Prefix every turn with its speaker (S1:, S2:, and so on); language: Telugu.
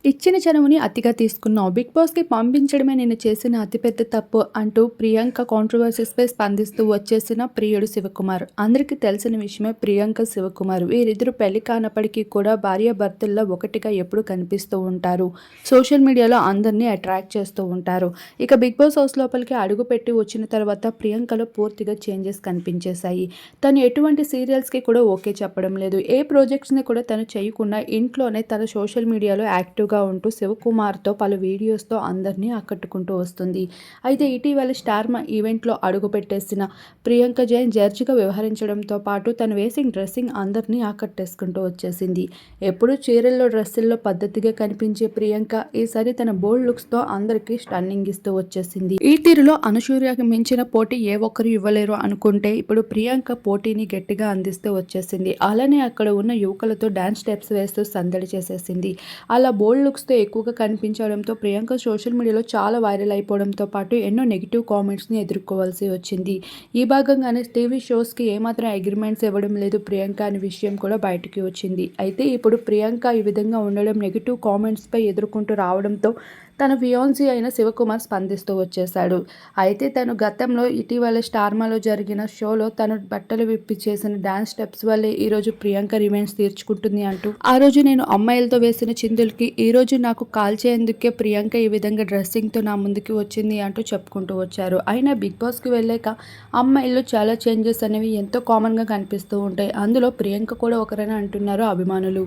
S1: ఇచ్చిన చనువుని అతిగా తీసుకున్నావు. 'బిగ్ బాస్'కి పంపించడమే నేను చేసిన అతిపెద్ద తప్పు అంటూ ప్రియాంక కాంట్రోవర్సీస్‌పై స్పందిస్తూ వచ్చేసిన ప్రియుడు శివకుమార్. అందరికీ తెలిసిన విషయమే ప్రియాంక, శివకుమార్. వీరిద్దరూ పెళ్లి కానప్పటికీ కూడా భార్యాభర్తల్లో ఒకటిగా ఎప్పుడూ కనిపిస్తూ ఉంటారు. సోషల్ మీడియాలో అందరినీ అట్రాక్ట్ చేస్తూ ఉంటారు. ఇక 'బిగ్ బాస్' హౌస్ లోపలికి అడుగుపెట్టి వచ్చిన తర్వాత ప్రియాంకలో పూర్తిగా చేంజెస్ కనిపించేశాయి. తను ఎటువంటి సీరియల్స్‌కి కూడా ఓకే చెప్పడం లేదు. ఏ ప్రాజెక్ట్స్‌ని కూడా తను చేయకుండా ఇంట్లోనే తన సోషల్ మీడియాలో యాక్టివ్‌గా ఉంటూ శివకుమార్‌తో పలు వీడియోస్‌తో అందరినీ ఆకట్టుకుంటూ వస్తుంది. అయితే ఇటీవల స్టార్ ఈవెంట్‌లో అడుగుపెట్టేసిన ప్రియాంక జైన్ జడ్జిగా వ్యవహరించడంతో పాటు తను వేసిన డ్రెస్సింగ్ అందరినీ ఆకట్టేసుకుంటూ వచ్చేసింది. ఎప్పుడూ చీరల్లో, డ్రెస్సుల్లో పద్ధతిగా కనిపించే ప్రియాంక ఈసారి తన బోల్డ్ లుక్స్‌తో అందరికీ స్టన్నింగ్ ఇస్తూ వచ్చేసింది. ఈ తీరులో అనసూయకి మించిన పోటీ ఏ ఒక్కరు ఇవ్వలేరు అనుకుంటే ఇప్పుడు ప్రియాంక పోటీని గట్టిగా అందిస్తూ వచ్చేసింది. అలానే అక్కడ ఉన్న యువకులతో డాన్స్ స్టెప్స్ వేస్తూ సందడి చేసేసింది. అలా బోల్డ్ లుక్స్‌తో ఎక్కువగా కనిపించడంతో ప్రియాంక సోషల్ మీడియాలో చాలా వైరల్ అయిపోవడంతో పాటు ఎన్నో నెగిటివ్ కామెంట్స్‌ని ఎదుర్కోవాల్సి వచ్చింది. ఈ భాగంగానే టీవీ షోస్‌కి ఏమాత్రం అగ్రిమెంట్స్ ఇవ్వడం లేదు ప్రియాంక అనే విషయం కూడా బయటికి వచ్చింది. అయితే ఇప్పుడు ప్రియాంక ఈ విధంగా ఉండడం నెగిటివ్ కామెంట్స్‌పై ఎదుర్కొంటూ రావడంతో తన ఫియాన్సీ అయిన శివకుమార్ స్పందిస్తూ వచ్చేశాడు. అయితే తను గతంలో ఇటీవల స్టార్మాలో జరిగిన షోలో తను బట్టలు విప్పి చేసిన డాన్స్ స్టెప్స్ వల్లే ఈరోజు ప్రియాంక రివెంజ్ తీర్చుకుంటుంది అంటూ, ఆ రోజు నేను అమ్మాయిలతో వేసిన చిందులకి ఈరోజు నాకు కాల్చేందుకే ప్రియాంక ఈ విధంగా డ్రెస్సింగ్తో నా ముందుకి వచ్చింది అంటూ చెప్పుకుంటూ వచ్చారు. అయినా బిగ్ బాస్కి వెళ్ళాక అమ్మాయిల్లో చాలా చేంజెస్ అనేవి ఎంతో కామన్గా కనిపిస్తూ ఉంటాయి. అందులో ప్రియాంక కూడా ఒకరని అంటున్నారు అభిమానులు.